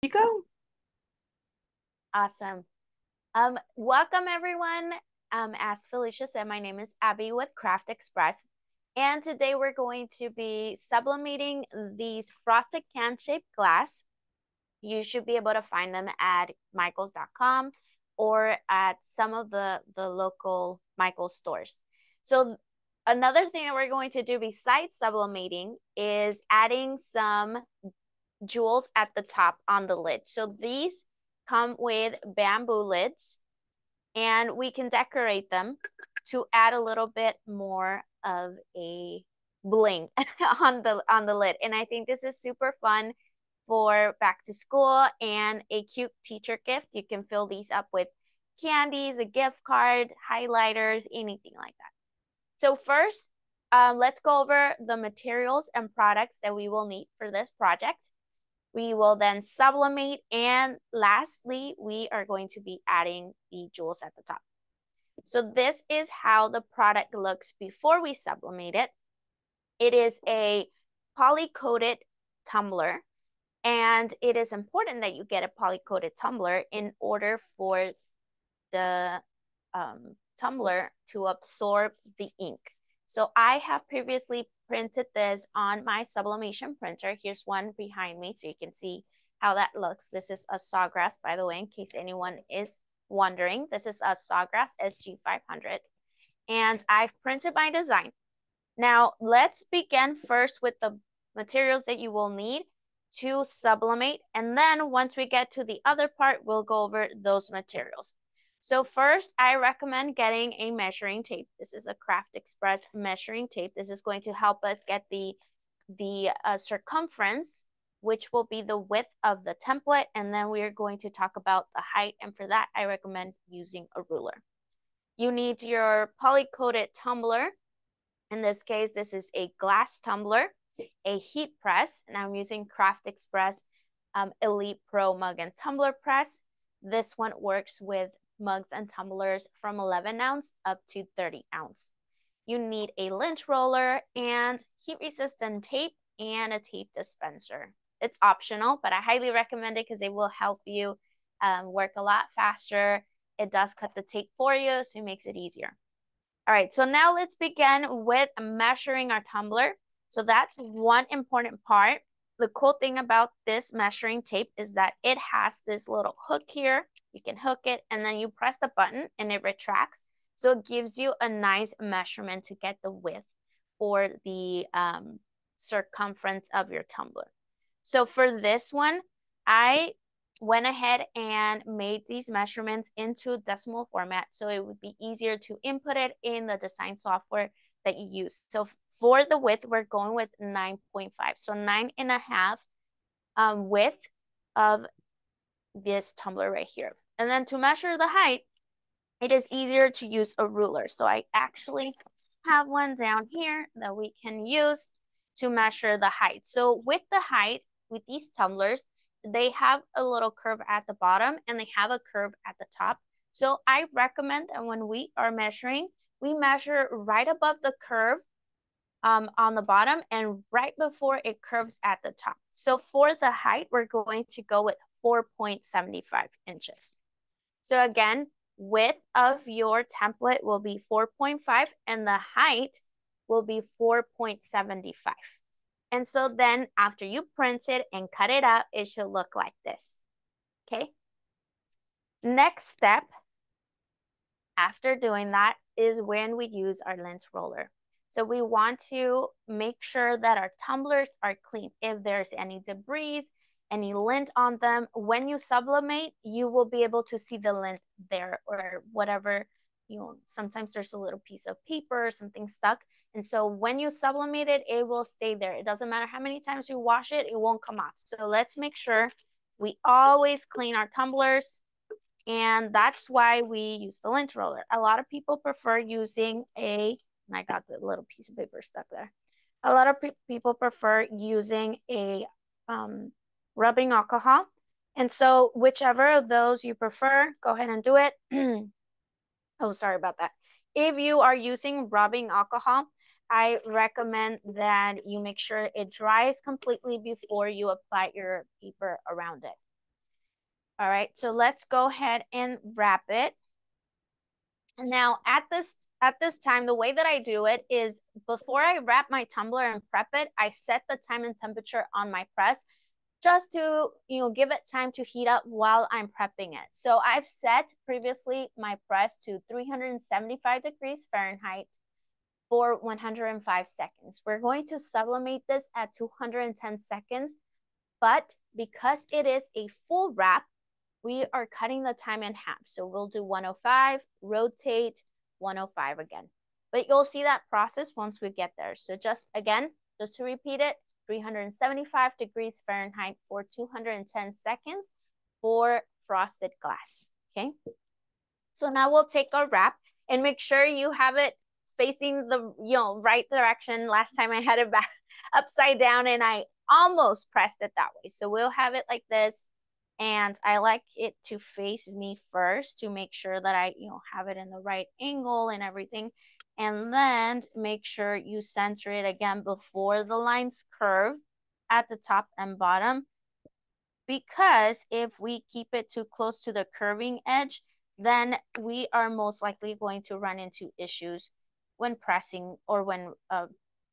You go. Awesome. Welcome everyone. As Felicia said, my name is Abby with Craft Express. And today we're going to be sublimating these frosted can shaped glass. You should be able to find them at michaels.com or at some of the local Michaels stores. So another thing that we're going to do besides sublimating is adding some jewels at the top on the lid. So these come with bamboo lids and we can decorate them to add a little bit more of a bling on the lid. And I think this is super fun for back to school and a cute teacher gift. You can fill these up with candies, a gift card, highlighters, anything like that. So first, let's go over the materials and products that we will need for this project. We will then sublimate, and lastly, we are going to be adding the jewels at the top. So this is how the product looks before we sublimate it. It is a poly-coated tumbler, and it is important that you get a poly-coated tumbler in order for the tumbler to absorb the ink. So I have previously printed this on my sublimation printer. Here's one behind me so you can see how that looks. This is a Sawgrass, by the way, in case anyone is wondering. This is a Sawgrass SG500. And I've printed my design. Now, let's begin first with the materials that you will need to sublimate. And then once we get to the other part, we'll go over those materials. So first, I recommend getting a measuring tape. This is a Craft Express measuring tape. This is going to help us get the circumference, which will be the width of the template. And then we are going to talk about the height. And for that, I recommend using a ruler. You need your poly-coated tumbler. In this case, this is a glass tumbler, a heat press, and I'm using Craft Express Elite Pro Mug and Tumbler Press. This one works with mugs and tumblers from 11 ounce up to 30 ounce. You need a lint roller and heat resistant tape and a tape dispenser. It's optional, but I highly recommend it because it will help you work a lot faster. It does cut the tape for you, so it makes it easier. All right, so now let's begin with measuring our tumbler. So that's one important part. The cool thing about this measuring tape is that it has this little hook here. You can hook it and then you press the button and it retracts. So it gives you a nice measurement to get the width or the circumference of your tumbler. So for this one, I went ahead and made these measurements into decimal format so it would be easier to input it in the design software that you use. So for the width, we're going with 9.5. So 9.5 width of this tumbler right here. And then to measure the height, it is easier to use a ruler. So I actually have one down here that we can use to measure the height. So with the height, with these tumblers, they have a little curve at the bottom and they have a curve at the top. So I recommend that when we are measuring, we measure right above the curve on the bottom and right before it curves at the top. So for the height, we're going to go with 4.75 inches. So again, width of your template will be 4.5 and the height will be 4.75. And so then after you print it and cut it out, it should look like this. Okay. Next step after doing that is when we use our lint roller. So we want to make sure that our tumblers are clean. If there's any debris, any lint on them, when you sublimate, you will be able to see the lint there or whatever, sometimes there's a little piece of paper or something stuck. And so when you sublimate it, it will stay there. It doesn't matter how many times you wash it, it won't come off. So let's make sure we always clean our tumblers. And that's why we use the lint roller. A lot of people prefer using and I got the little piece of paper stuck there. A lot of people prefer using a rubbing alcohol. And so whichever of those you prefer, go ahead and do it. Oh, sorry about that. If you are using rubbing alcohol, I recommend that you make sure it dries completely before you apply your paper around it. All right, so let's go ahead and wrap it. And now at this time, the way that I do it is before I wrap my tumbler and prep it, I set the time and temperature on my press just to, give it time to heat up while I'm prepping it. So I've set previously my press to 375 degrees Fahrenheit for 105 seconds. We're going to sublimate this at 210 seconds, but because it is a full wrap, we are cutting the time in half. So we'll do 105, rotate, 105 again. But you'll see that process once we get there. So just to repeat it, 375 degrees Fahrenheit for 210 seconds for frosted glass, okay? So now we'll take our wrap and make sure you have it facing the right direction. Last time I had it back upside down and I almost pressed it that way. So we'll have it like this. And I like it to face me first to make sure that I, have it in the right angle and everything. And then make sure you center it again before the lines curve at the top and bottom. Because if we keep it too close to the curving edge, then we are most likely going to run into issues when pressing or when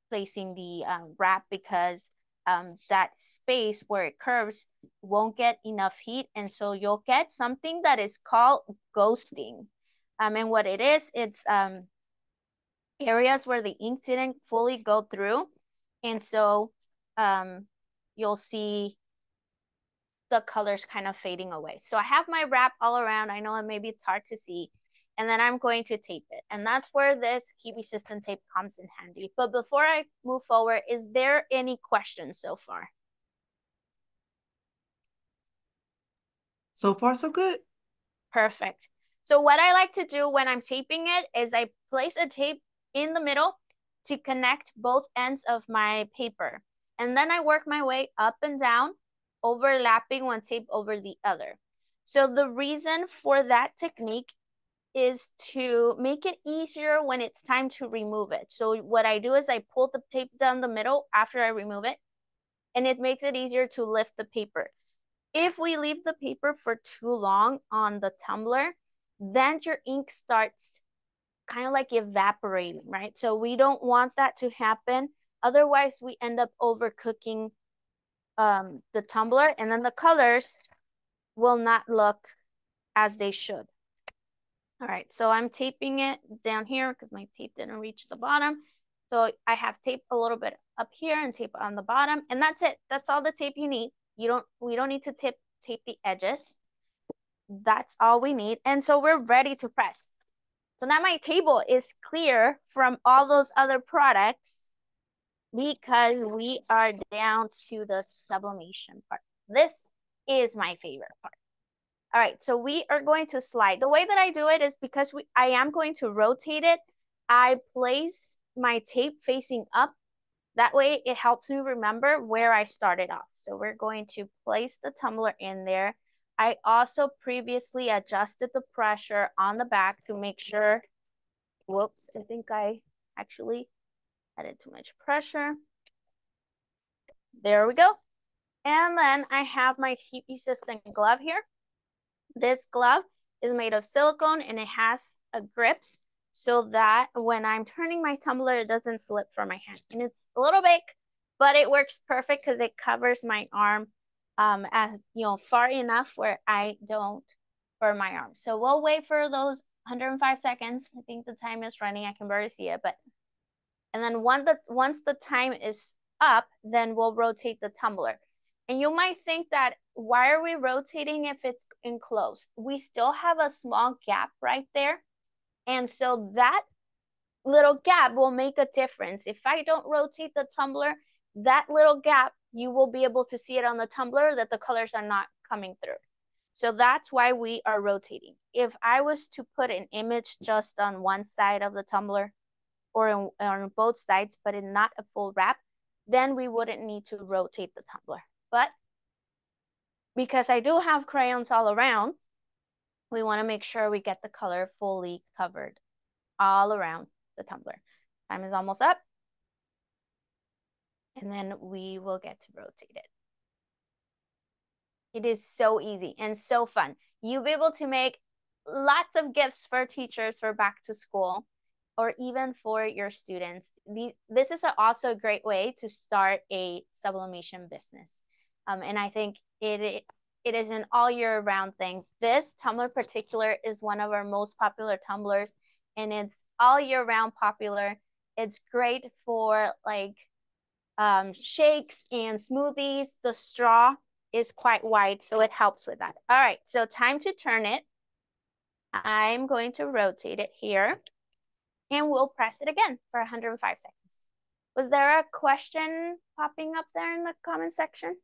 placing the wrap, because that space where it curves won't get enough heat, and so you'll get something that is called ghosting. And what it is, it's areas where the ink didn't fully go through, and so you'll see the colors kind of fading away. So I have my wrap all around. I know maybe it's hard to see. And then I'm going to tape it. And that's where this Kiwi System tape comes in handy. But before I move forward, is there any questions so far? So far, so good. Perfect. So what I like to do when I'm taping it is I place a tape in the middle to connect both ends of my paper. And then I work my way up and down, overlapping one tape over the other. So the reason for that technique is to make it easier when it's time to remove it. So what I do is I pull the tape down the middle after I remove it, and it makes it easier to lift the paper. If we leave the paper for too long on the tumbler, then your ink starts kind of like evaporating, right? So we don't want that to happen. Otherwise, we end up overcooking the tumbler, and then the colors will not look as they should. All right, so I'm taping it down here because my tape didn't reach the bottom. So I have tape a little bit up here and tape on the bottom, and that's it. That's all the tape you need. We don't need to tape the edges. That's all we need. And so we're ready to press. So now my table is clear from all those other products because we are down to the sublimation part. This is my favorite part. All right, so we are going to slide. The way that I do it is because I am going to rotate it. I place my tape facing up. That way it helps me remember where I started off. So we're going to place the tumbler in there. I also previously adjusted the pressure on the back to make sure, whoops, I think I actually added too much pressure. There we go. And then I have my Kiwi System glove here. This glove is made of silicone and it has grips so that when I'm turning my tumbler, it doesn't slip from my hand. And it's a little big, but it works perfect because it covers my arm as far enough where I don't burn my arm. So we'll wait for those 105 seconds. I think the time is running. I can barely see it, but and then once the time is up, then we'll rotate the tumbler. And you might think that, why are we rotating if it's enclosed? We still have a small gap right there. And so that little gap will make a difference. If I don't rotate the tumbler, that little gap, you will be able to see it on the tumbler that the colors are not coming through. So that's why we are rotating. If I was to put an image just on one side of the tumbler or on both sides, but in not a full wrap, then we wouldn't need to rotate the tumbler. But because I do have crayons all around, we want to make sure we get the color fully covered all around the tumbler. Time is almost up. And then we will get to rotate it. It is so easy and so fun. You'll be able to make lots of gifts for teachers for back to school or even for your students. This is also a great way to start a sublimation business. And I think it is an all year round thing. This tumbler particular is one of our most popular tumblers, and it's all year round popular. It's great for like shakes and smoothies. The straw is quite wide, so it helps with that. All right, so time to turn it. I'm going to rotate it here, and we'll press it again for 105 seconds. Was there a question popping up there in the comment section?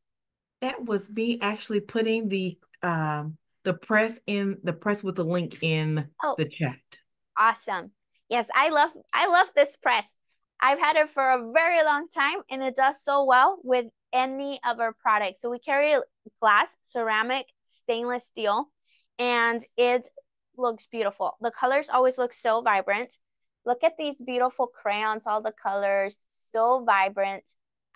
That was me actually putting the press with the link in the chat. Awesome. Yes, I love this press. I've had it for a very long time, and it does so well with any of our products. So we carry glass, ceramic, stainless steel, and it looks beautiful. The colors always look so vibrant. Look at these beautiful crayons, all the colors, so vibrant.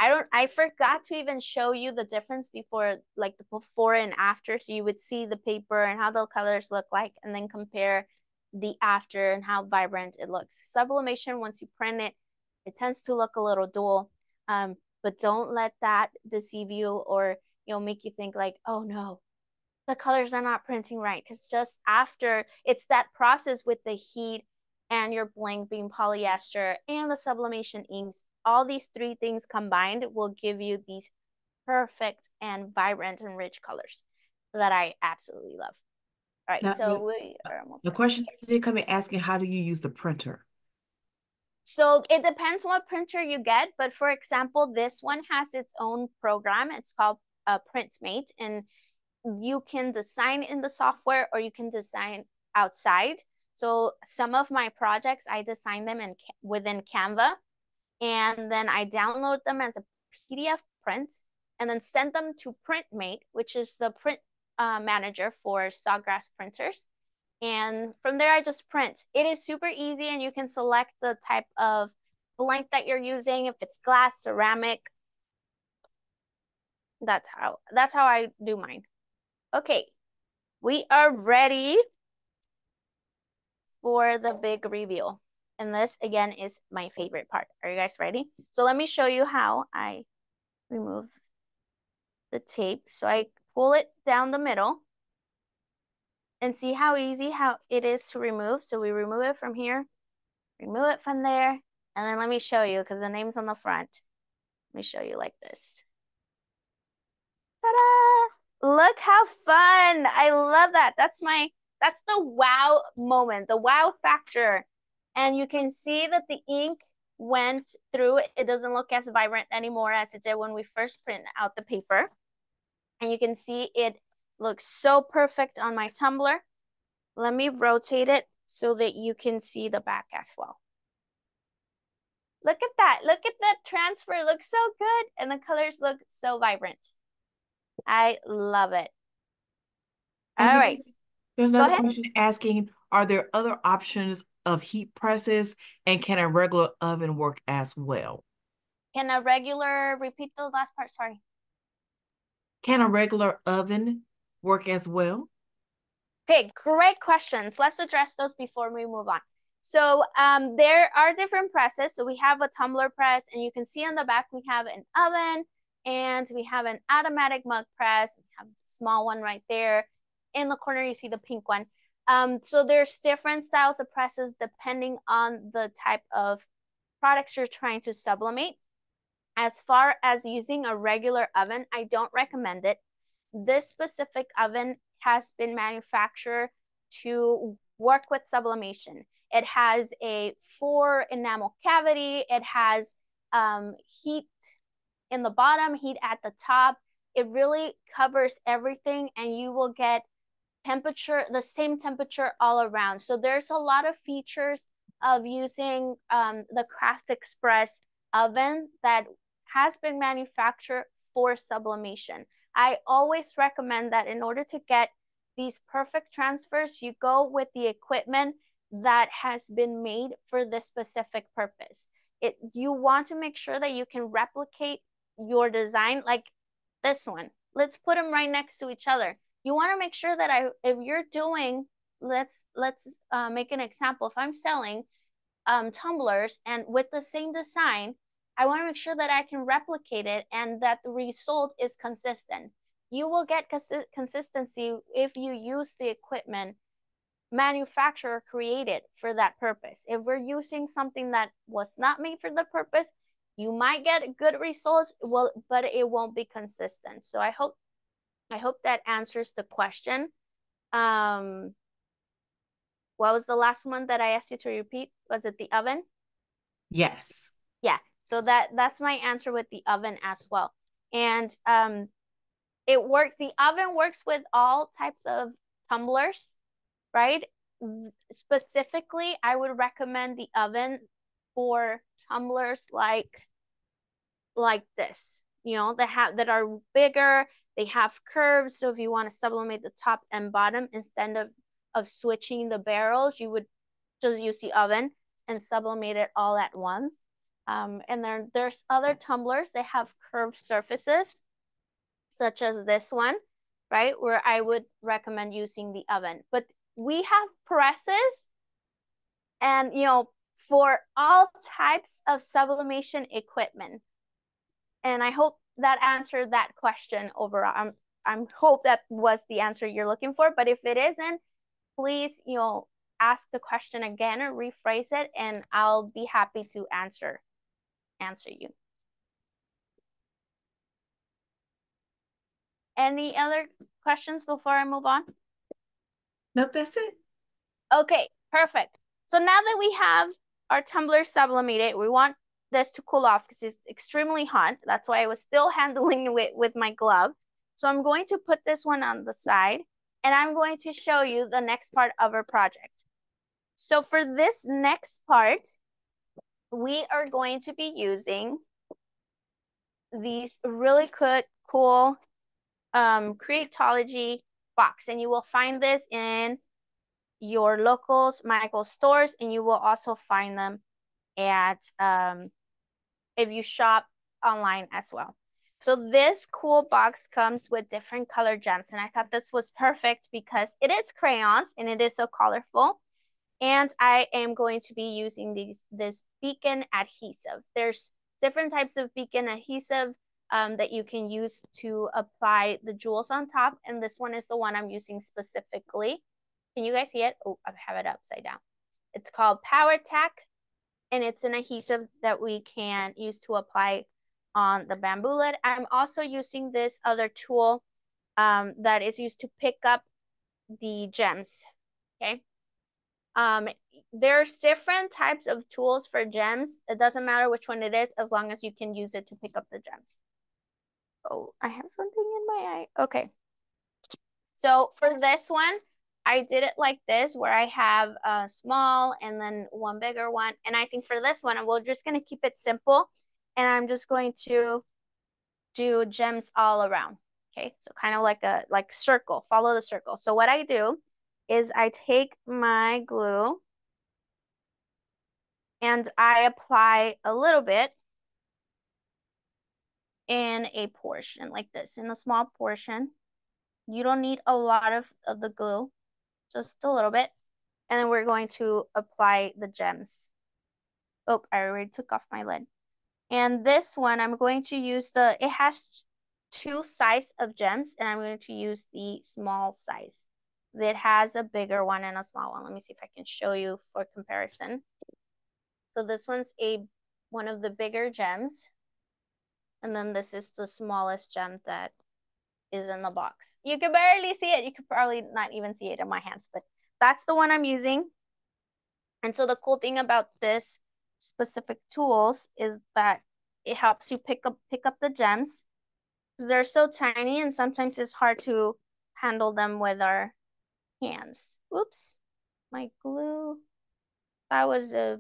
I forgot to even show you the difference before, like the before and after, so you would see the paper and how the colors look like, and then compare the after and how vibrant it looks. Sublimation, once you print it, it tends to look a little dull, but don't let that deceive you or make you think like, oh no, the colors are not printing right, because just after, it's that process with the heat and your blank being polyester and the sublimation inks, all these three things combined will give you these perfect and vibrant and rich colors that I absolutely love. All right, Now, so we are almost the done. question did come in asking, how do you use the printer? So it depends what printer you get, but for example, this one has its own program. It's called PrintMate, and you can design in the software or you can design outside. So some of my projects, I design them within Canva, and then I download them as a PDF print and then send them to PrintMate, which is the print manager for Sawgrass printers. And from there, I just print. It is super easy, and you can select the type of blank that you're using, if it's glass, ceramic. That's how I do mine. Okay, we are ready for the big reveal. And this, again, is my favorite part. Are you guys ready? So let me show you how I remove the tape. So I pull it down the middle and see how easy how it is to remove. So we remove it from here, remove it from there, and then let me show you, because the name's on the front. Let me show you like this. Ta-da! Look how fun. I love that. That's the wow moment, the wow factor. And you can see that the ink went through. It doesn't look as vibrant anymore as it did when we first printed out the paper. And you can see it looks so perfect on my tumbler. Let me rotate it so that you can see the back as well. Look at that. Look at that transfer. It looks so good. And the colors look so vibrant. I love it. All right. There's another question asking, are there other options of heat presses, and can a regular oven work as well? Repeat the last part, sorry. Can a regular oven work as well? Okay, great questions. Let's address those before we move on. So there are different presses. So we have a tumbler press, and you can see on the back we have an oven, and we have an automatic mug press. We have a small one right there. In the corner, you see the pink one. So there's different styles of presses depending on the type of products you're trying to sublimate. As far as using a regular oven, I don't recommend it. This specific oven has been manufactured to work with sublimation. It has a 4 enamel cavity. It has heat in the bottom, heat at the top. It really covers everything, and you will get the same temperature all around. So there's a lot of features of using the Craft Express oven that has been manufactured for sublimation. I always recommend that in order to get these perfect transfers, you go with the equipment that has been made for this specific purpose. You want to make sure that you can replicate your design, like this one. let's put them right next to each other. You want to make sure that if you're doing, let's make an example. If I'm selling tumblers and with the same design, I want to make sure that I can replicate it and that the result is consistent. You will get consistency if you use the equipment manufacturer created for that purpose. If we're using something that was not made for the purpose, you might get good results, well, but it won't be consistent. So I hope that answers the question. What was the last one that I asked you to repeat? Was it the oven? Yes. Yeah. So that's my answer with the oven as well. And it works. The oven works with all types of tumblers, right? Specifically, I would recommend the oven for tumblers like this, you know, that are bigger, they have curves. So if you want to sublimate the top and bottom, instead of switching the barrels, you would just use the oven and sublimate it all at once. And there's other tumblers that have curved surfaces, such as this one, right? Where I would recommend using the oven. But we have presses and, you know, for all types of sublimation equipment. And I hope that answered that question overall. I hope that was the answer you're looking for. But if it isn't, please, you know, ask the question again or rephrase it, and I'll be happy to answer you. Any other questions before I move on? Nope, that's it. Okay, perfect. So now that we have our tumbler sublimated, we want this to cool off because it's extremely hot. That's why I was still handling it with my glove. So I'm going to put this one on the side, and I'm going to show you the next part of our project. So for this next part, we are going to be using these really cool Creatology box, and you will find this in your locals Michael stores, and you will also find them at if you shop online as well. So this cool box comes with different color gems, and I thought this was perfect because it is crayons and it is so colorful. And I am going to be using this beacon adhesive. There's different types of beacon adhesive that you can use to apply the jewels on top, and this one is the one I'm using specifically. Can you guys see it? Oh, I have it upside down. It's called Power Tac, and it's an adhesive that we can use to apply on the bamboo lid. I'm also using this other tool that is used to pick up the gems, okay? There's different types of tools for gems. It doesn't matter which one it is, as long as you can use it to pick up the gems. Oh, I have something in my eye. Okay. So for this one, I did it like this, where I have a small and then one bigger one. And I think for this one, we're just going to keep it simple. And I'm just going to do gems all around. Okay, so kind of like a circle, follow the circle. So what I do is I take my glue and I apply a little bit in a portion like this, in a small portion. You don't need a lot of the glue, just a little bit. And then we're going to apply the gems. Oh, I already took off my lid. And this one, I'm going to use it has two size of gems, and I'm going to use the small size. It has a bigger one and a small one. Let me see if I can show you for comparison. So this one's one of the bigger gems. And then this is the smallest gem that is in the box. You can barely see it. You could probably not even see it in my hands, but that's the one I'm using. And so the cool thing about this specific tools is that it helps you pick up the gems. They're so tiny, and sometimes it's hard to handle them with our hands. Oops, my glue. That was a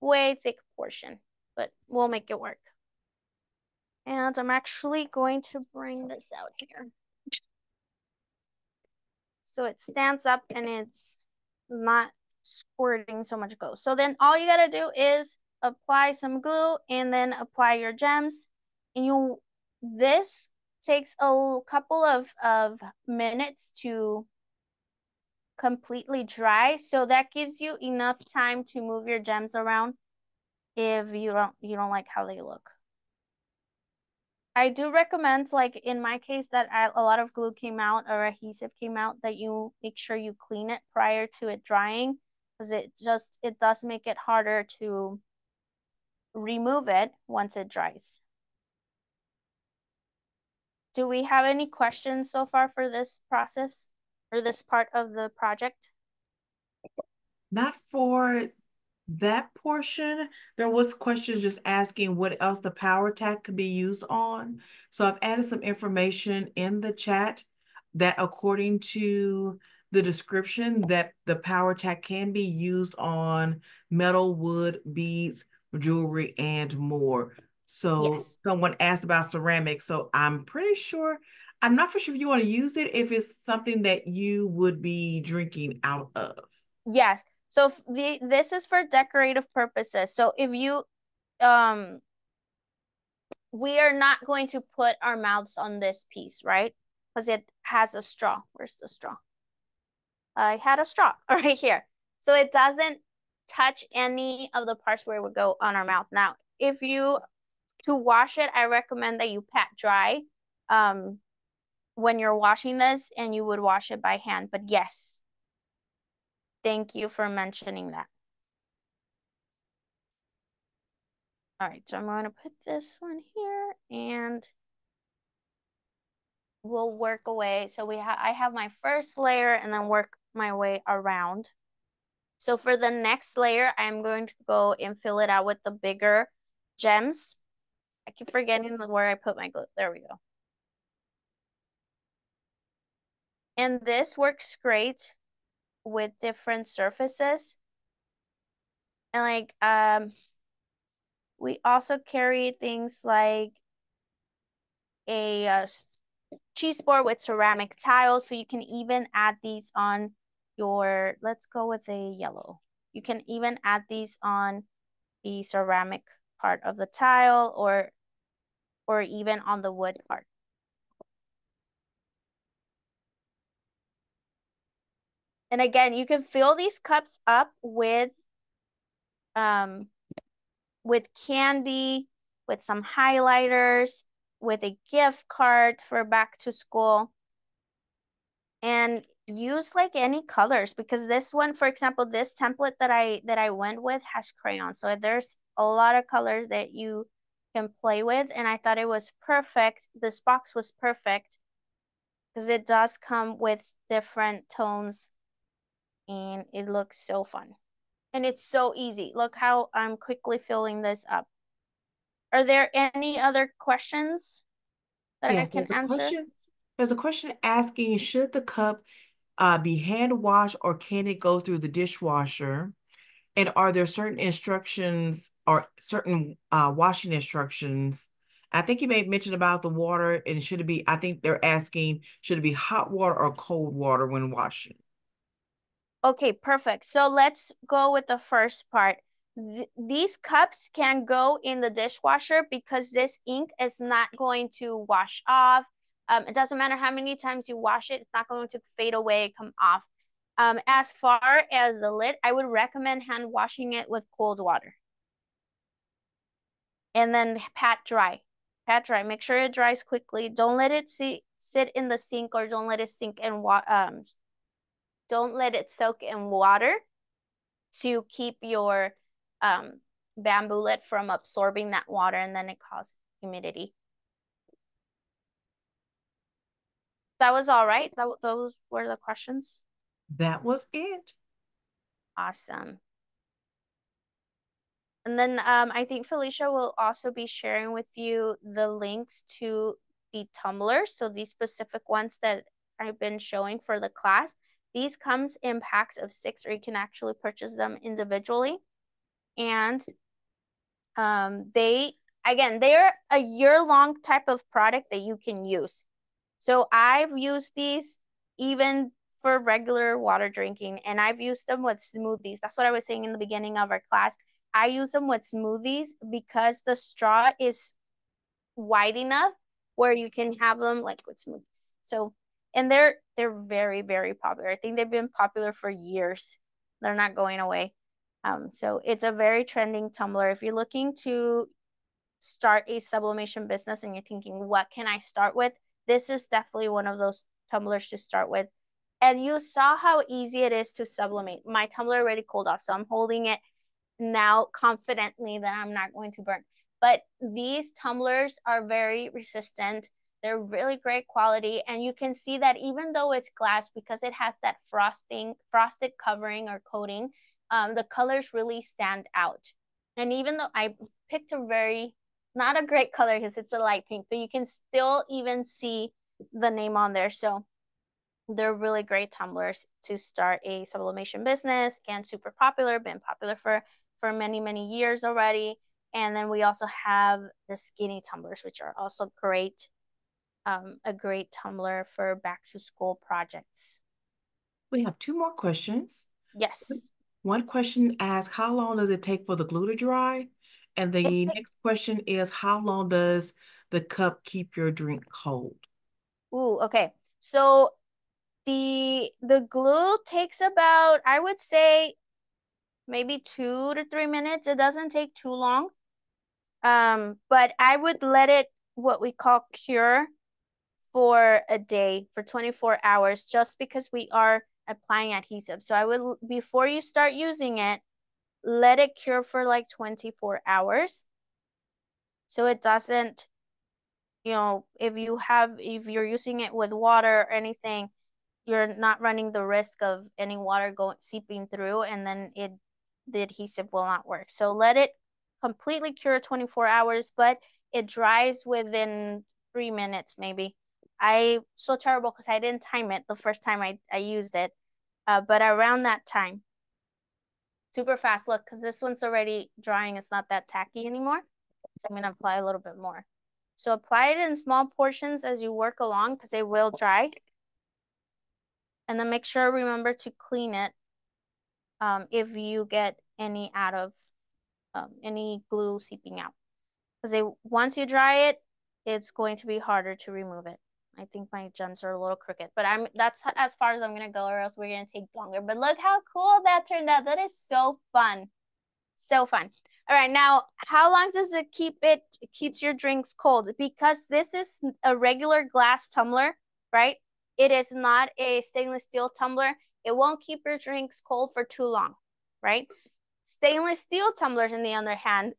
way thick portion, but we'll make it work. And I'm actually going to bring this out here, so it stands up and it's not squirting so much glue. So then all you gotta do is apply some glue and then apply your gems. And this takes a couple of minutes to completely dry. So that gives you enough time to move your gems around if you don't like how they look. I do recommend, like in my case, that a lot of glue came out or adhesive came out, that you make sure you clean it prior to it drying, because it does make it harder to remove it once it dries. Do we have any questions so far for this process or this part of the project? Not for that portion. There was questions just asking what else the Power Tac could be used on. So I've added some information in the chat that according to the description that the Power Tac can be used on metal, wood, beads, jewelry, and more. So Yes. someone asked about ceramics. So I'm pretty sure, I'm not for sure if you want to use it, if it's something that you would be drinking out of. Yes. So this is for decorative purposes. So if you um we are not going to put our mouths on this piece, right? Because it has a straw. Where's the straw? I had a straw right here. So it doesn't touch any of the parts where it would go on our mouth. Now, to wash it, I recommend that you pat dry when you're washing this, and you would wash it by hand. But yes, thank you for mentioning that. All right, so I'm going to put this one here and we'll work away. So I have my first layer and then work my way around. So for the next layer, I'm going to go and fill it out with the bigger gems. I keep forgetting where I put my glue. There we go. And this works great with different surfaces. And like we also carry things like a cheese board with ceramic tiles. So you can even add these on your, let's go with a yellow. You can even add these on the ceramic part of the tile or even on the wood part. And again, you can fill these cups up with candy, with some highlighters, with a gift card for back to school. And use like any colors, because this one, for example, this template that I went with has crayons. So there's a lot of colors that you can play with. And I thought it was perfect. This box was perfect because it does come with different tones and it looks so fun. And it's so easy. Look how I'm quickly filling this up. Are there any other questions that I Yes, can answer? There's a question asking, should the cup be hand washed or can it go through the dishwasher? And are there certain instructions or certain washing instructions? I think you may mention about the water, and should it be, I think they're asking, should it be hot water or cold water when washing? Okay, perfect. So let's go with the first part. These cups can go in the dishwasher because this ink is not going to wash off. It doesn't matter how many times you wash it, it's not going to fade away, come off. As far as the lid, I would recommend hand washing it with cold water. And then pat dry. Pat dry. Make sure it dries quickly. Don't let it sit in the sink, or don't let it sink in don't let it soak in water to keep your bamboo lid from absorbing that water, and then it causes humidity. That was all right. Those were the questions. That was it. Awesome. And then I think Felicia will also be sharing with you the links to the tumblers. So these specific ones that I've been showing for the class, these comes in packs of 6, or you can actually purchase them individually. And they're a year-long type of product that you can use. So I've used these even for regular water drinking, and I've used them with smoothies. That's what I was saying in the beginning of our class. I use them with smoothies because the straw is wide enough where you can have them like with smoothies. So, and they're very, very popular. I think they've been popular for years. They're not going away. So it's a very trending tumbler. If you're looking to start a sublimation business and you're thinking, what can I start with? This is definitely one of those tumblers to start with. And you saw how easy it is to sublimate. My tumbler already cooled off, so I'm holding it now confidently that I'm not going to burn. But these tumblers are very resistant. They're really great quality. And you can see that even though it's glass, because it has that frosted covering or coating, the colors really stand out. And even though I picked a very, not a great color because it's a light pink, but you can still even see the name on there. So they're really great tumblers to start a sublimation business. Again, super popular, been popular for many, many years already. And then we also have the skinny tumblers, which are also great, a great tumbler for back to school projects. We have two more questions. Yes. One question asks, how long does it take for the glue to dry? And the It's next question is, how long does the cup keep your drink cold? ooh, okay. So the glue takes about, I would say, maybe 2 to 3 minutes. It doesn't take too long. But I would let it what we call cure for a day, for 24 hours, just because we are applying adhesive. So I would, before you start using it, let it cure for like 24 hours. So it doesn't, if you're using it with water or anything, you're not running the risk of any water going seeping through, and then the adhesive will not work. So let it completely cure 24 hours, but it dries within 3 minutes maybe. I so terrible because I didn't time it the first time I used it, but around that time, super fast. Look, because this one's already drying. It's not that tacky anymore. So I'm gonna apply a little bit more. So apply it in small portions as you work along because it will dry. And then make sure, remember to clean it if you get any out of any glue seeping out. Because once you dry it, it's going to be harder to remove it. I think my gems are a little crooked, but that's as far as I'm gonna go, or else we're gonna take longer. But look how cool that turned out. That is so fun. So fun. All right, now how long does it keeps your drinks cold? Because this is a regular glass tumbler, right? It is not a stainless steel tumbler. It won't keep your drinks cold for too long, right? Stainless steel tumblers, on the other hand,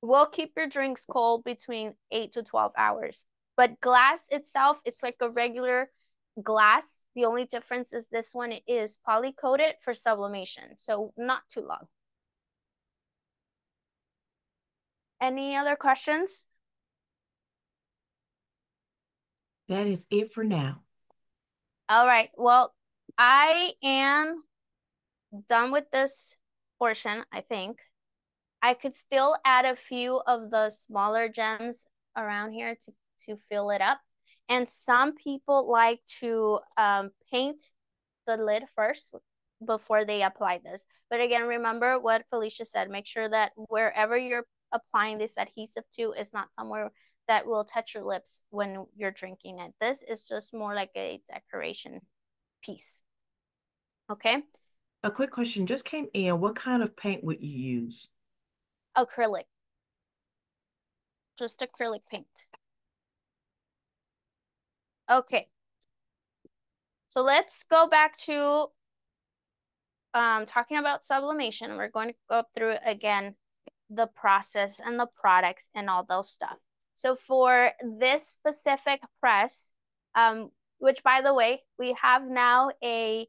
will keep your drinks cold between 8 to 12 hours. But glass itself, it's like a regular glass. The only difference is this one is poly coated for sublimation, so not too long. Any other questions? That is it for now. All right. Well, I am done with this portion, I think. I could still add a few of the smaller gems around here to fill it up. And some people like to paint the lid first before they apply this. But again, remember what Felicia said. Make sure that wherever you're applying this adhesive to is not somewhere that will touch your lips when you're drinking it. This is just more like a decoration piece. Okay? A quick question just came in. What kind of paint would you use? Acrylic. Just acrylic paint. Okay. So let's go back to talking about sublimation. We're going to go through again the process and the products and all those stuff. So for this specific press, which by the way, we have now a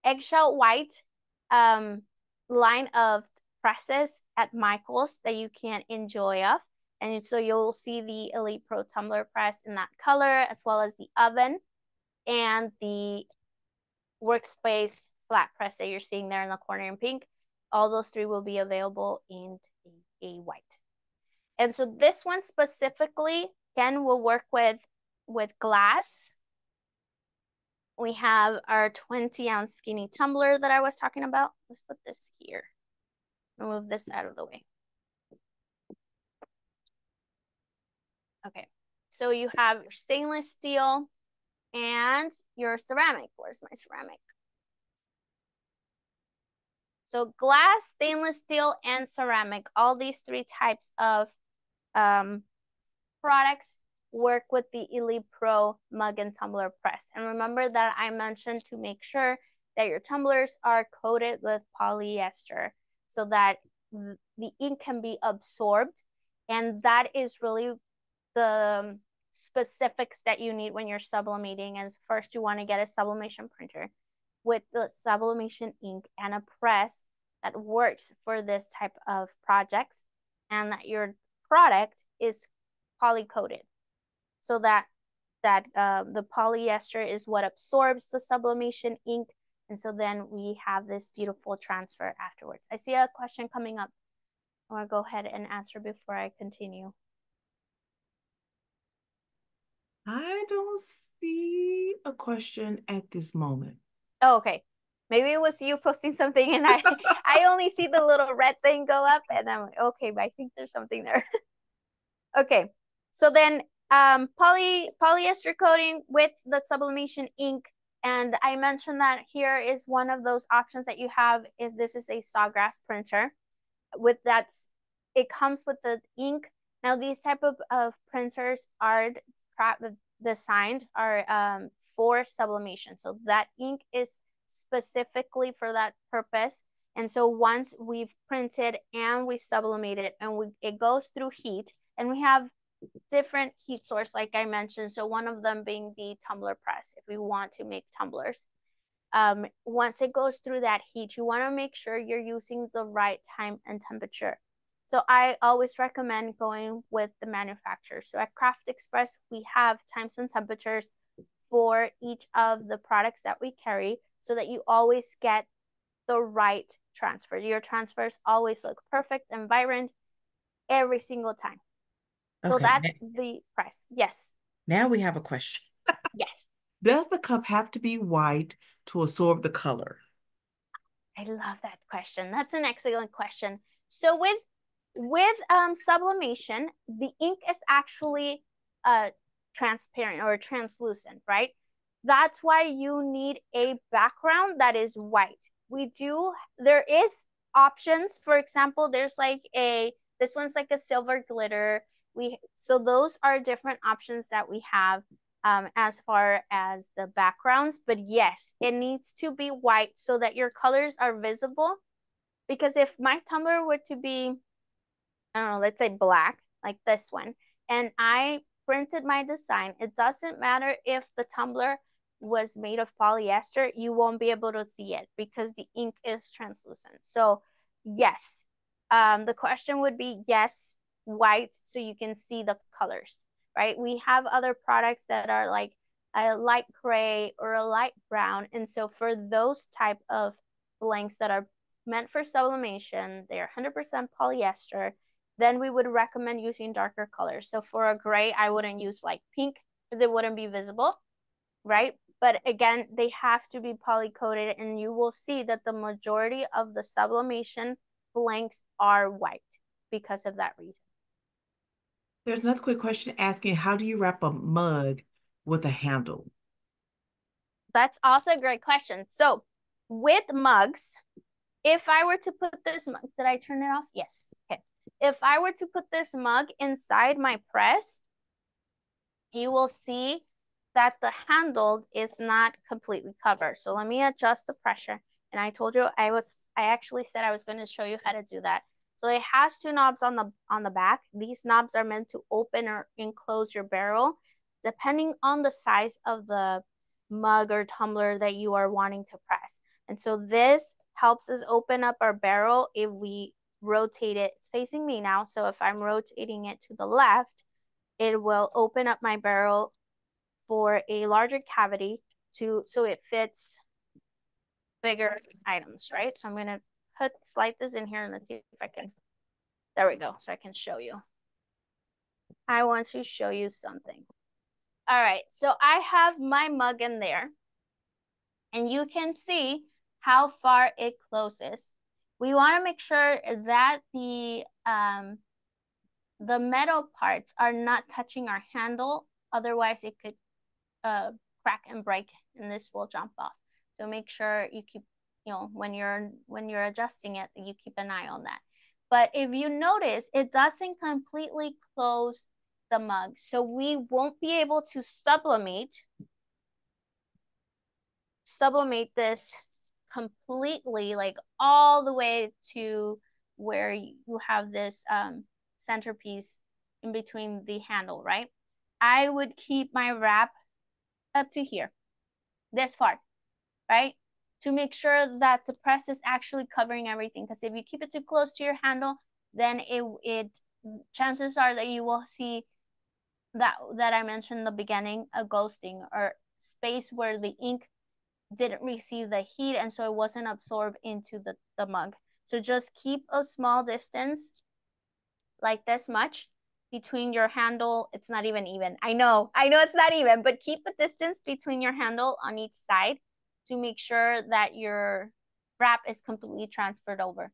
eggshell white line of presses at Michael's that you can enjoy of. And so you'll see the Elite Pro Tumbler press in that color, as well as the oven and the workspace flat press that you're seeing there in the corner in pink. All those three will be available in a white. And so this one specifically, again, will work with glass. We have our 20-ounce skinny tumbler that I was talking about. Let's put this here. Move this out of the way. Okay. So you have your stainless steel and your ceramic. Where's my ceramic? So glass, stainless steel, and ceramic, all these three types of products work with the Elite Pro mug and tumbler press. And remember that I mentioned to make sure that your tumblers are coated with polyester so that the ink can be absorbed. And that is really the specifics that you need when you're sublimating. And first, you want to get a sublimation printer with the sublimation ink and a press that works for this type of projects, and that your product is poly coated so that the polyester is what absorbs the sublimation ink. And so then we have this beautiful transfer afterwards. I see a question coming up. I want to go ahead and answer before I continue. I don't see a question at this moment. Oh, okay. Maybe it was you posting something and I only see the little red thing go up and I'm like, okay, but I think there's something there. Okay. So then polyester coating with the sublimation ink. And I mentioned that here is one of those options that you have is this is a sawgrass printer. With that, it comes with the ink. Now these type of printers are designed are for sublimation. So that ink is specifically for that purpose. And so once we've printed and we sublimated and it goes through heat, and we have different heat source, like I mentioned. So one of them being the tumbler press, if we want to make tumblers. Once it goes through that heat, you want to make sure you're using the right time and temperature. So I always recommend going with the manufacturer. So at Craft Express, we have times and temperatures for each of the products that we carry so that you always get the right transfer. Your transfers always look perfect and vibrant every single time. So Okay. that's the press. Yes. Now we have a question. Yes. Does the cup have to be white to absorb the color? I love that question. That's an excellent question. So with sublimation, the ink is actually transparent or translucent, right? That's why you need a background that is white. There is options. For example, there's like this one's like a silver glitter. So those are different options that we have as far as the backgrounds. But yes, it needs to be white so that your colors are visible. Because if my tumbler were to be, I don't know, let's say black, like this one, and I printed my design, it doesn't matter if the tumbler was made of polyester, you won't be able to see it because the ink is translucent. So yes, the question would be yes, white, so you can see the colors, right? We have other products that are like a light gray or a light brown. And so for those type of blanks that are meant for sublimation, they're 100% polyester, then we would recommend using darker colors. So for a gray, I wouldn't use like pink because it wouldn't be visible, right? But again, they have to be poly-coated, and you will see that the majority of the sublimation blanks are white because of that reason. There's another quick question asking, how do you wrap a mug with a handle? That's also a great question. So with mugs, if I were to put this mug, did I turn it off? Yes. Okay. If I were to put this mug inside my press, you will see that the handle is not completely covered. So let me adjust the pressure. And I told you I actually said I was going to show you how to do that. So it has two knobs on the back. These knobs are meant to open or enclose your barrel, depending on the size of the mug or tumbler that you are wanting to press. And so this helps us open up our barrel if we rotate it. It's facing me now. So if I'm rotating it to the left, it will open up my barrel for a larger cavity so it fits bigger items, right? So I'm gonna slide this in here and let's see if I can, there we go, so I can show you. I want to show you something. All right, so I have my mug in there and you can see how far it closes. We wanna make sure that the metal parts are not touching our handle Otherwise, it could crack and break, and this will jump off. So make sure you keep, when you're adjusting it, you keep an eye on that. But if you notice, it doesn't completely close the mug, so we won't be able to sublimate this completely, like all the way to where you have this centerpiece in between the handle, right? I would keep my wrap up to here, this far, right? To make sure that the press is actually covering everything. Because if you keep it too close to your handle, then it chances are that you will see that I mentioned in the beginning, a ghosting or space where the ink didn't receive the heat and so it wasn't absorbed into the mug. So just keep a small distance, like this much, between your handle. It's not even. I know it's not even, but keep the distance between your handle on each side to make sure that your wrap is completely transferred over.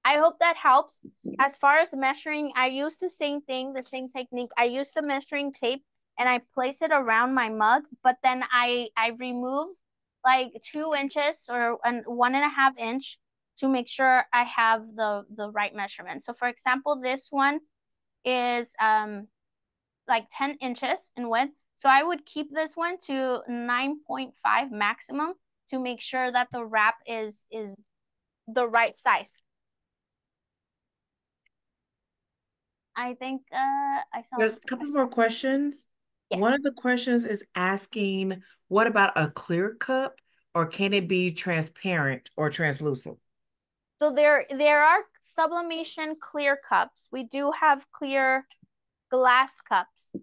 I hope that helps. As far as measuring, I use the same thing, the same technique. I use the measuring tape and I place it around my mug, but then I remove like 2 inches or 1.5 inch to make sure I have the right measurement. So for example, this one is like 10 inches in width. So I would keep this one to 9.5 maximum to make sure that the wrap is the right size. I think I saw. There's a couple more questions. Yes. One of the questions is asking, what about a clear cup, or can it be transparent or translucent? So there are sublimation clear cups. We do have clear glass cups.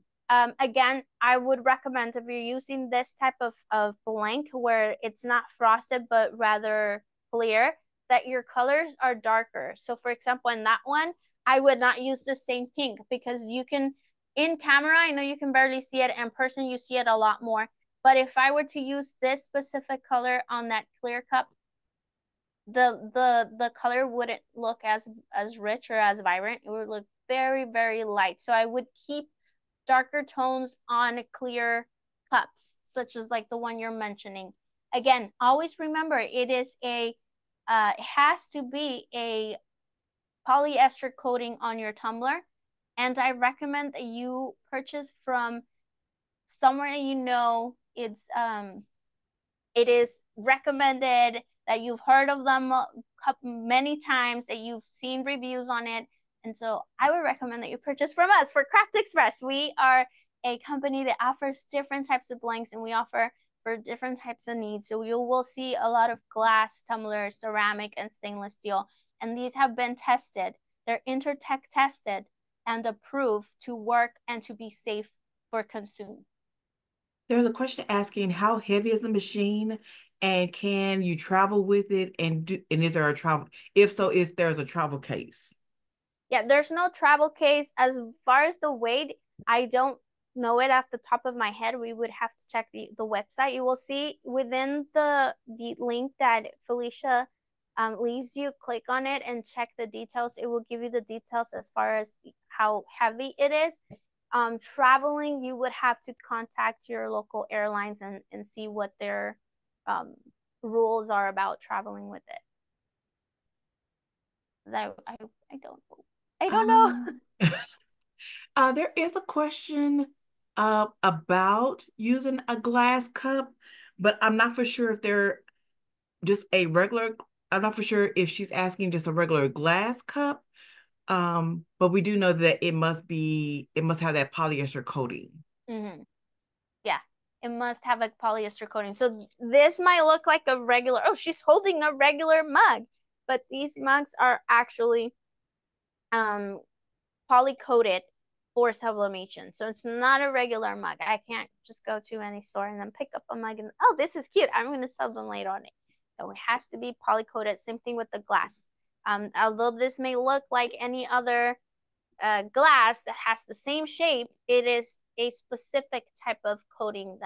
Again, I would recommend, if you're using this type of blank where it's not frosted but rather clear, that your colors are darker. So for example, in that one, I would not use the same pink because you can, in camera, I know you can barely see it, in person you see it a lot more. But if I were to use this specific color on that clear cup, the color wouldn't look as rich or as vibrant. It would look very, very light. So I would keep darker tones on clear cups, such as like the one you're mentioning. Again, always remember, it has to be a polyester coating on your tumbler. And I recommend that you purchase from somewhere it is recommended, that you've heard of them many times, that you've seen reviews on it. And so I would recommend that you purchase from us for Craft Express. We are a company that offers different types of blanks, and we offer for different types of needs. So you will see a lot of glass, tumblers, ceramic, and stainless steel. And these have been tested. They're Intertech tested and approved to work and to be safe for consume. There's a question asking, how heavy is the machine, and can you travel with it, and is there a travel, if so, if there's a travel case? Yeah, there's no travel case. As far as the weight, I don't know it off the top of my head. We would have to check the website. You will see within the link that Felicia leaves you, click on it and check the details. It will give you the details as far as how heavy it is. Traveling, you would have to contact your local airlines and see what their rules are about traveling with it. I don't know. I don't know. There is a question about using a glass cup, but I'm not for sure if they're just a regular. I'm not for sure if she's asking just a regular glass cup. But we do know that it must have that polyester coating. Mm-hmm. Yeah, it must have a polyester coating. So this might look like a regular, oh, she's holding a regular mug, but these mugs are actually poly coated for sublimation. So it's not a regular mug. I can't just go to any store and then pick up a mug and, oh, this is cute, I'm going to sublimate on it. So it has to be poly coated. Same thing with the glass. Although this may look like any other glass that has the same shape, it is a specific type of coating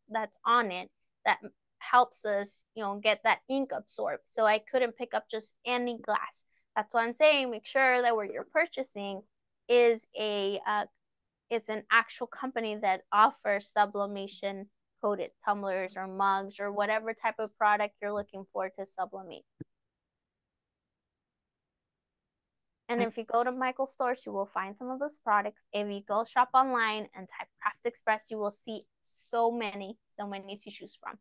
that's on it that helps us, get that ink absorbed. So I couldn't pick up just any glass. That's why I'm saying make sure that what you're purchasing is a it's an actual company that offers sublimation coated tumblers or mugs or whatever type of product you're looking for to sublimate. And if you go to Michael's stores, you will find some of those products. If you go shop online and type Craft Express, you will see so many to choose from.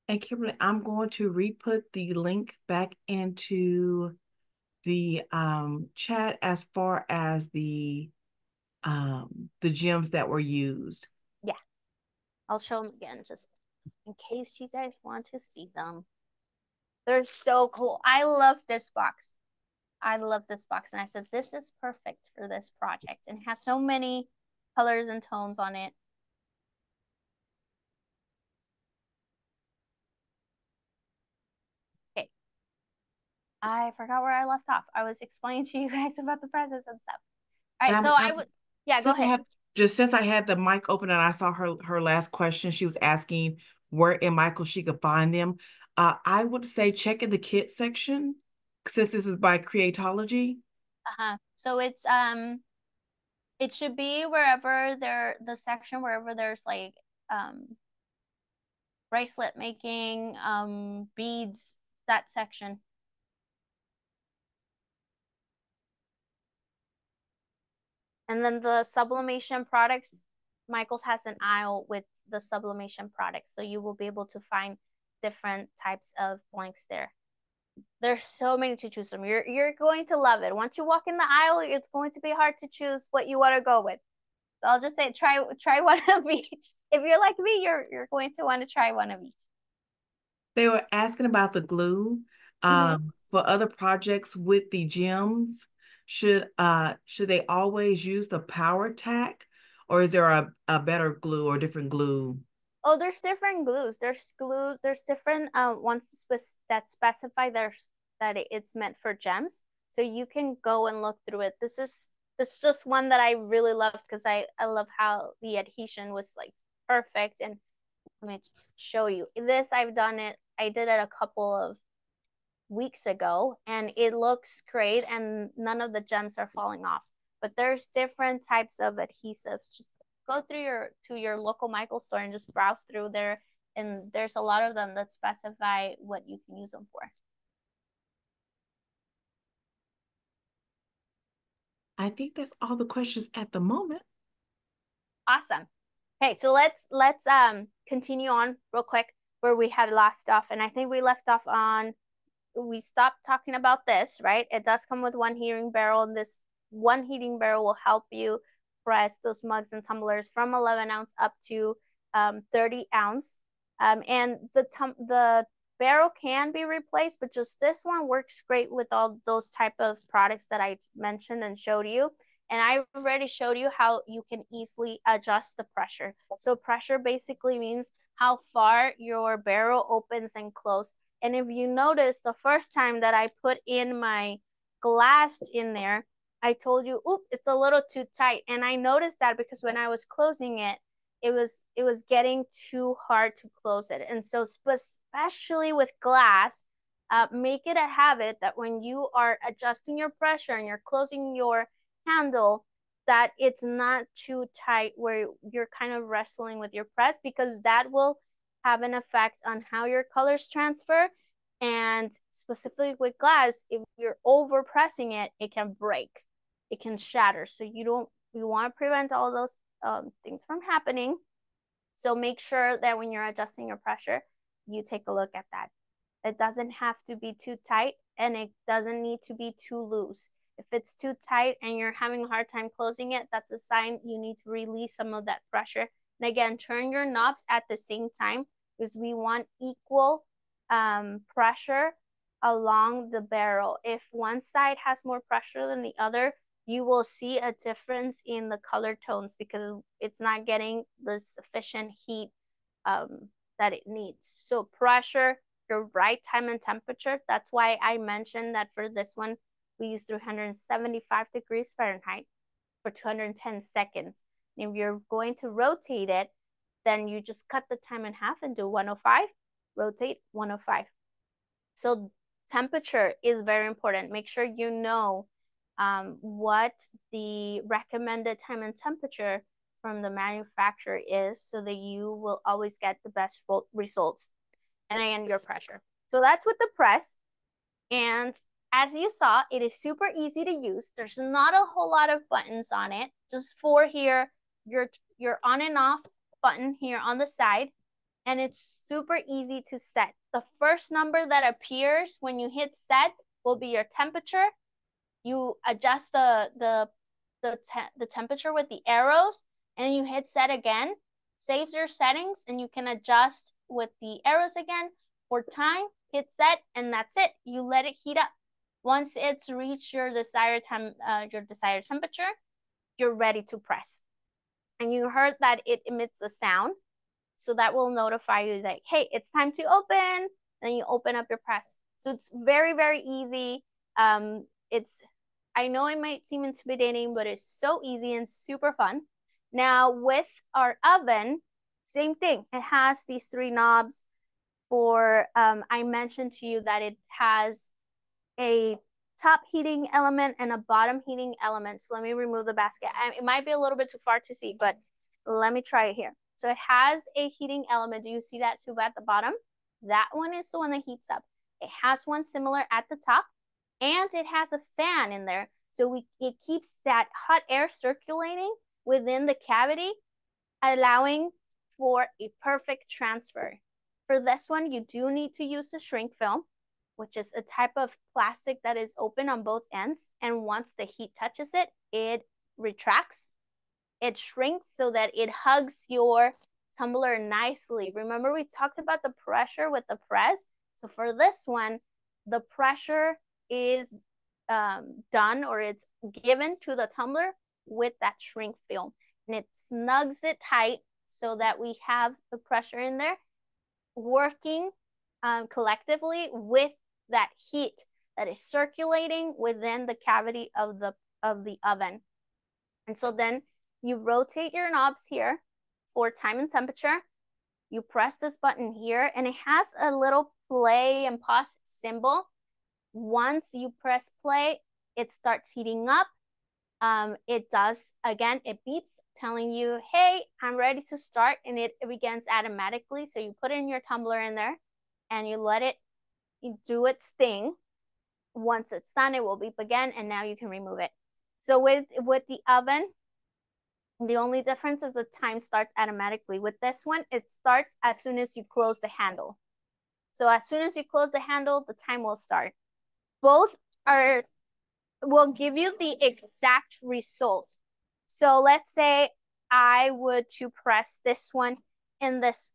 And Kimberly, I'm going to re-put the link back into the chat as far as the gems that were used. Yeah, I'll show them again just in case you guys want to see them. They're so cool. I love this box. I love this box. And I said, this is perfect for this project. And it has so many colors and tones on it. Okay. I forgot where I left off. I was explaining to you guys about the presents and stuff. All right. And So I would, yeah, go ahead. Since I had the mic open and I saw her last question, she was asking where in Michael she could find them. I would say check in the kit section since this is by Creatology. So it should be wherever the section wherever there's like bracelet making, beads, that section. And then the sublimation products, Michael's has an aisle with the sublimation products. So you will be able to find different types of blanks there. There's so many to choose from. You're going to love it. Once you walk in the aisle, it's going to be hard to choose what you want to go with. So I'll just say try one of each. If you're like me, you're going to want to try one of each. They were asking about the glue for other projects with the gems. Should they always use the Power Tac, or is there a better glue or different glue? Oh, there's different glues. There's different ones that specify that it's meant for gems. So you can go and look through it. This is just one that I really loved because I love how the adhesion was like perfect. And let me show you. This I did it a couple of weeks ago and it looks great and none of the gems are falling off. But there's different types of adhesives. Just go through your local Michael store and just browse through there, and there's a lot of them that specify what you can use them for. I think that's all the questions at the moment. Awesome. Okay, so let's continue on real quick where we had left off. And I think we left off on, we stopped talking about this, right? It does come with one heating barrel, and this one heating barrel will help you press those mugs and tumblers from 11 ounce up to 30 ounce. And the barrel can be replaced, but just this one works great with all those type of products that I mentioned and showed you. And I already showed you how you can easily adjust the pressure. So pressure basically means how far your barrel opens and closes. And if you notice, the first time that I put in my glass in there, I told you, oop, it's a little too tight. And I noticed that because when I was closing it, it was getting too hard to close it. And so especially with glass, make it a habit that when you are adjusting your pressure and you're closing your handle, that it's not too tight where you're kind of wrestling with your press, because that will have an effect on how your colors transfer. And specifically with glass, if you're over pressing it, it can break, it can shatter. So you want to prevent all those things from happening. So make sure that when you're adjusting your pressure, you take a look at that. It doesn't have to be too tight and it doesn't need to be too loose. If it's too tight and you're having a hard time closing it, that's a sign you need to release some of that pressure. And again, turn your knobs at the same time, because we want equal pressure along the barrel. If one side has more pressure than the other, you will see a difference in the color tones because it's not getting the sufficient heat that it needs. So pressure, your right time and temperature. That's why I mentioned that for this one, we use 375 degrees Fahrenheit for 210 seconds. And if you're going to rotate it, then you just cut the time in half and do 105, rotate 105. So temperature is very important. Make sure you know what the recommended time and temperature from the manufacturer is, so that you will always get the best results. And again, your pressure. So that's with the press. And as you saw, it is super easy to use. There's not a whole lot of buttons on it. Just for here, your on and off button here on the side. And it's super easy to set. The first number that appears when you hit set will be your temperature. You adjust the temperature with the arrows, and you hit set again. Saves your settings, and you can adjust with the arrows again. For time, hit set, and that's it. You let it heat up. Once it's reached your desired temperature, you're ready to press. And you heard that it emits a sound, so that will notify you that, hey, it's time to open. Then you open up your press. So it's very, very easy. I know it might seem intimidating, but it's so easy and super fun. Now with our oven, same thing. It has these 3 knobs. I mentioned to you that it has a top heating element and a bottom heating element. So let me remove the basket. It might be a little bit too far to see, but let me try it here. So it has a heating element. Do you see that tube at the bottom? That one is the one that heats up. It has one similar at the top, and it has a fan in there. So it keeps that hot air circulating within the cavity, allowing for a perfect transfer. For this one, you do need to use a shrink film, which is a type of plastic that is open on both ends. And once the heat touches it, it retracts. It shrinks so that it hugs your tumbler nicely. Remember, we talked about the pressure with the press. So for this one, the pressure is done, or it's given to the tumbler with that shrink film. And it snugs it tight so that we have the pressure in there working collectively with that heat that is circulating within the cavity of the oven. And so then you rotate your knobs here for time and temperature. You press this button here, and it has a little play and pause symbol. Once you press play, it starts heating up. It does, again, it beeps telling you, hey, I'm ready to start, and it begins automatically. So you put in your tumbler in there and you let it do its thing. Once it's done, it will beep again, and now you can remove it. So with the oven, the only difference is the time starts automatically. With this one, it starts as soon as you close the handle. So as soon as you close the handle, the time will start. Both will give you the exact results. So let's say I would to press this one in this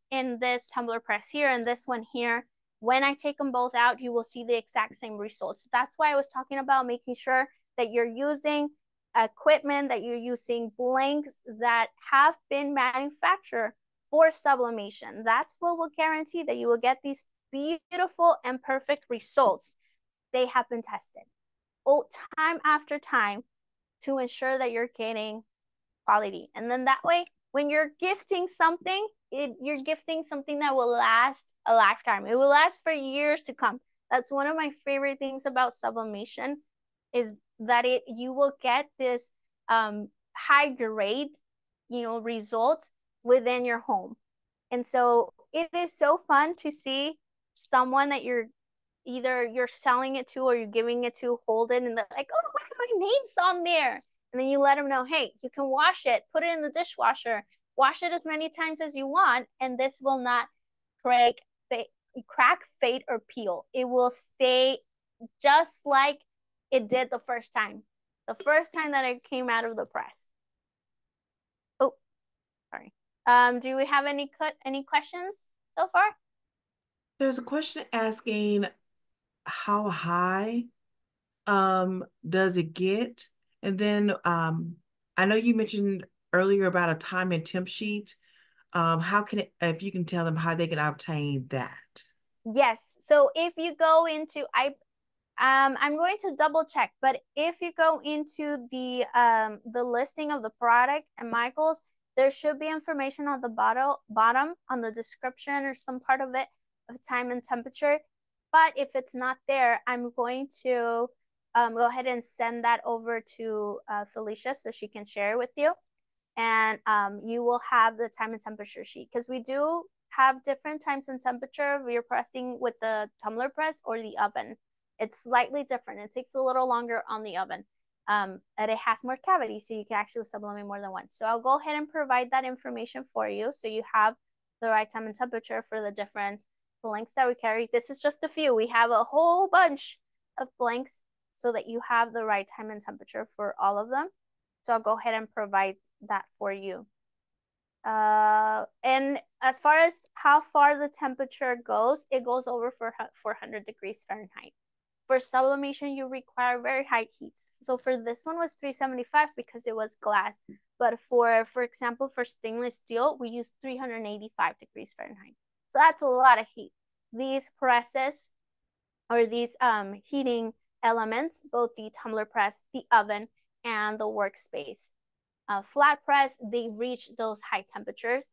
tumbler press here and this one here. When I take them both out, you will see the exact same results. That's why I was talking about making sure that you're using equipment, that you're using blanks that have been manufactured for sublimation. That's what will guarantee that you will get these beautiful and perfect results. They have been tested time after time to ensure that you're getting quality. And then that way, when you're gifting something, you're gifting something that will last a lifetime. It will last for years to come. That's one of my favorite things about sublimation, is that you will get this high grade, result within your home. And so it is so fun to see someone that either you're selling it to or you're giving it to hold it, and they're like, oh, my name's on there. And then you let them know, hey, you can wash it, put it in the dishwasher, wash it as many times as you want, and this will not crack, fade, or peel. It will stay just like it did the first time that it came out of the press. Oh, sorry. Do we have any questions so far? There's a question asking how high does it get? And then I know you mentioned earlier about a time and temp sheet. If you can tell them how they can obtain that? Yes. So if you go into, I'm going to double check, but if you go into the listing of the product and Michael's, there should be information on the bottom on the description or some part of it of time and temperature. But if it's not there, I'm going to go ahead and send that over to Felicia so she can share it with you. And you will have the time and temperature sheet, because we do have different times and temperature if you're pressing with the tumbler press or the oven. It's slightly different. It takes a little longer on the oven. And it has more cavities, so you can actually sublimate more than one. So I'll go ahead and provide that information for you so you have the right time and temperature for the different blanks that we carry. This is just a few. We have a whole bunch of blanks so that you have the right time and temperature for all of them. So I'll go ahead and provide that for you. And as far as how far the temperature goes, it goes over 400 degrees Fahrenheit. For sublimation, you require very high heats. So for this one was 375 because it was glass. But for example, for stainless steel, we use 385 degrees Fahrenheit. So that's a lot of heat. These presses or these heating elements, both the tumbler press, the oven, and the workspace, flat press, they reach those high temperatures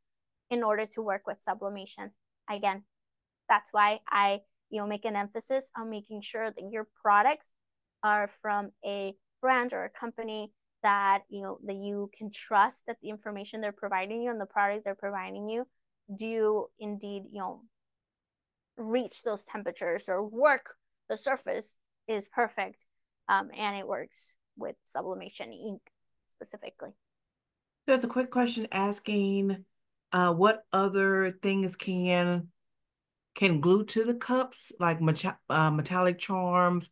in order to work with sublimation. Again, that's why I make an emphasis on making sure that your products are from a brand or a company that that you can trust, that the information they're providing you and the products they're providing you do indeed reach those temperatures or work. The surface is perfect, and it works with sublimation ink specifically. There's a quick question asking what other things can glue to the cups, like metallic charms.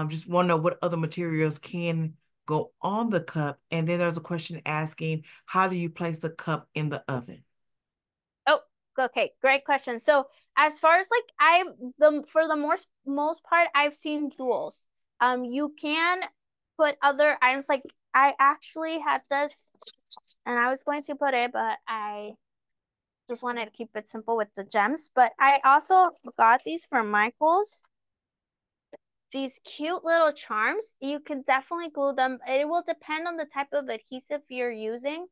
Just want to know what other materials can go on the cup. And then there's a question asking, how do you place the cup in the oven? Oh, okay, great question. So as far as like for the most part, I've seen duals. You can put other items, like I actually had this and I was going to put it, but I just wanted to keep it simple with the gems. But I also got these from Michael's. These cute little charms. You can definitely glue them. It will depend on the type of adhesive you're using.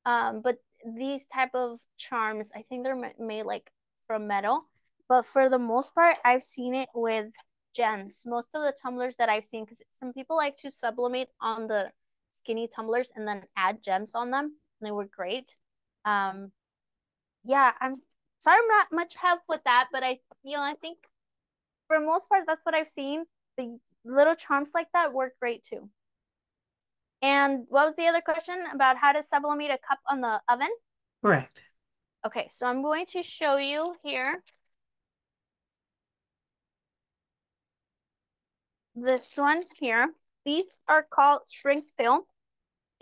But these type of charms, I think they're made like from metal. But for the most part, I've seen it with gems. Most of the tumblers that I've seen, because some people like to sublimate on the skinny tumblers and then add gems on them, and they were great. Yeah, I'm sorry I'm not much help with that, but I think for the most part, that's what I've seen. The little charms like that work great too. And what was the other question about how to sublimate a cup on the oven? Correct. Okay, so I'm going to show you here. This one here. These are called shrink film,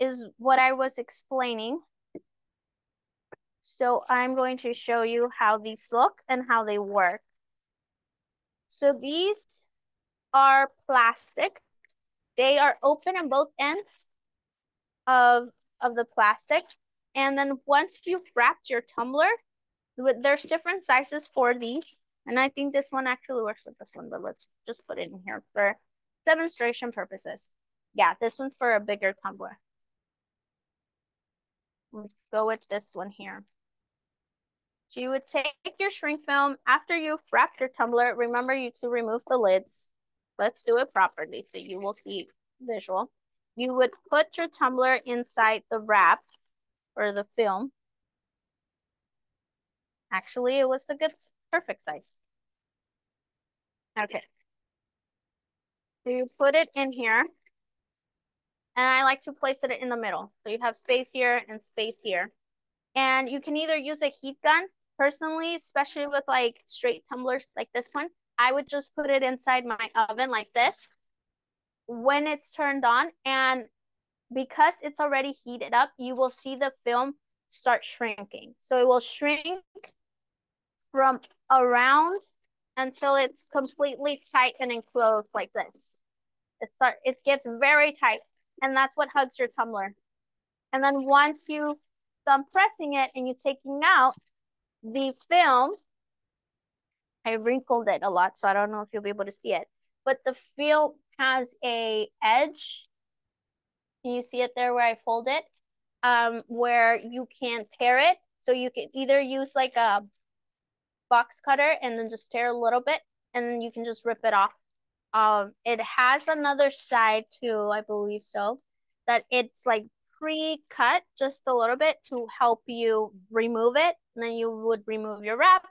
is what I was explaining. So I'm going to show you how these look and how they work. So these are plastic. They are open on both ends of the plastic. And then once you've wrapped your tumbler, there's different sizes for these. And I think this one actually works with this one, but let's just put it in here for demonstration purposes. Yeah, this one's for a bigger tumbler. Let's go with this one here. So you would take your shrink film after you've wrapped your tumbler. Remember you to remove the lids. Let's do it properly so you will see visual. You would put your tumbler inside the wrap or the film. Actually, it was the perfect size. Okay. So you put it in here. And I like to place it in the middle. So you have space here and space here. And you can either use a heat gun. Personally, especially with like straight tumblers like this one, I would just put it inside my oven like this when it's turned on. And because it's already heated up, you will see the film start shrinking. So it will shrink from around until it's completely tight and enclosed like this. It gets very tight, and that's what hugs your tumbler. And then once you've done pressing it and you're taking out the film, I wrinkled it a lot, so I don't know if you'll be able to see it, but the film has a edge. Can you see it there where I fold it? Where you can tear it. So you can either use like a box cutter and then just tear a little bit, and then you can just rip it off. It has another side too, I believe so, that it's like pre-cut just a little bit to help you remove it. And then you would remove your wrap,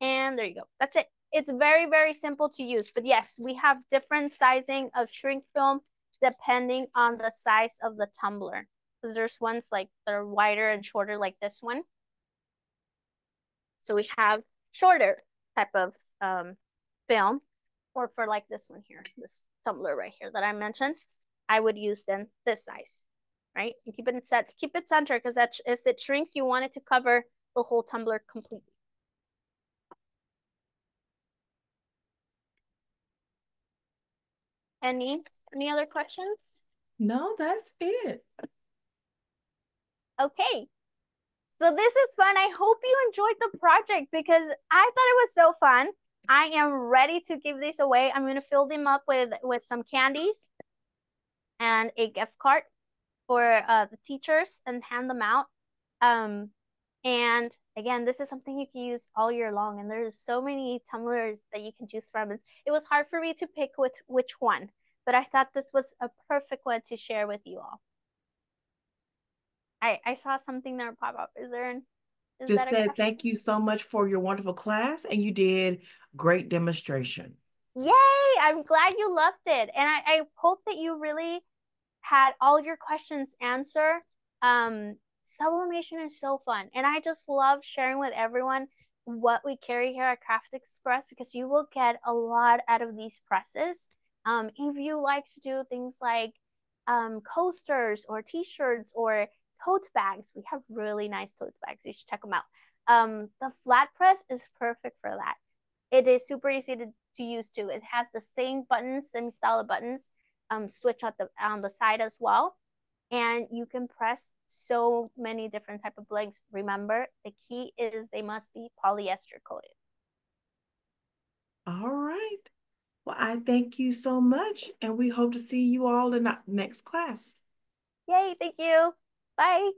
and there you go. That's it. It's very, very simple to use. But yes, we have different sizing of shrink film depending on the size of the tumbler. Because there's ones like that are wider and shorter, like this one. So we have shorter type of film, or for like this one here, this tumbler right here that I mentioned, I would use then this size, right? And keep it centered because that as it shrinks, you want it to cover the whole tumbler completely. Any other questions? No, that's it. Okay. So this is fun. I hope you enjoyed the project because I thought it was so fun. I am ready to give these away. I'm going to fill them up with some candies and a gift card for the teachers and hand them out. Um, and again, this is something you can use all year long, and there's so many tumblers that you can choose from. And it was hard for me to pick which one, but I thought this was a perfect one to share with you all. I saw something there pop up. Is that Just a said question? thank you so much for your wonderful class, and you did great demonstration. Yay! I'm glad you loved it. And I hope that you really had all your questions answered. Sublimation is so fun. And I just love sharing with everyone what we carry here at Craft Express because you will get a lot out of these presses. If you like to do things like coasters or t-shirts or tote bags, we have really nice tote bags. You should check them out. The flat press is perfect for that. It is super easy to use too. It has the same buttons, same style of buttons, switch on the side as well. And you can press so many different type of blanks. Remember, the key is they must be polyester coated. All right. Well, I thank you so much, and we hope to see you all in the next class. Yay, thank you. Bye.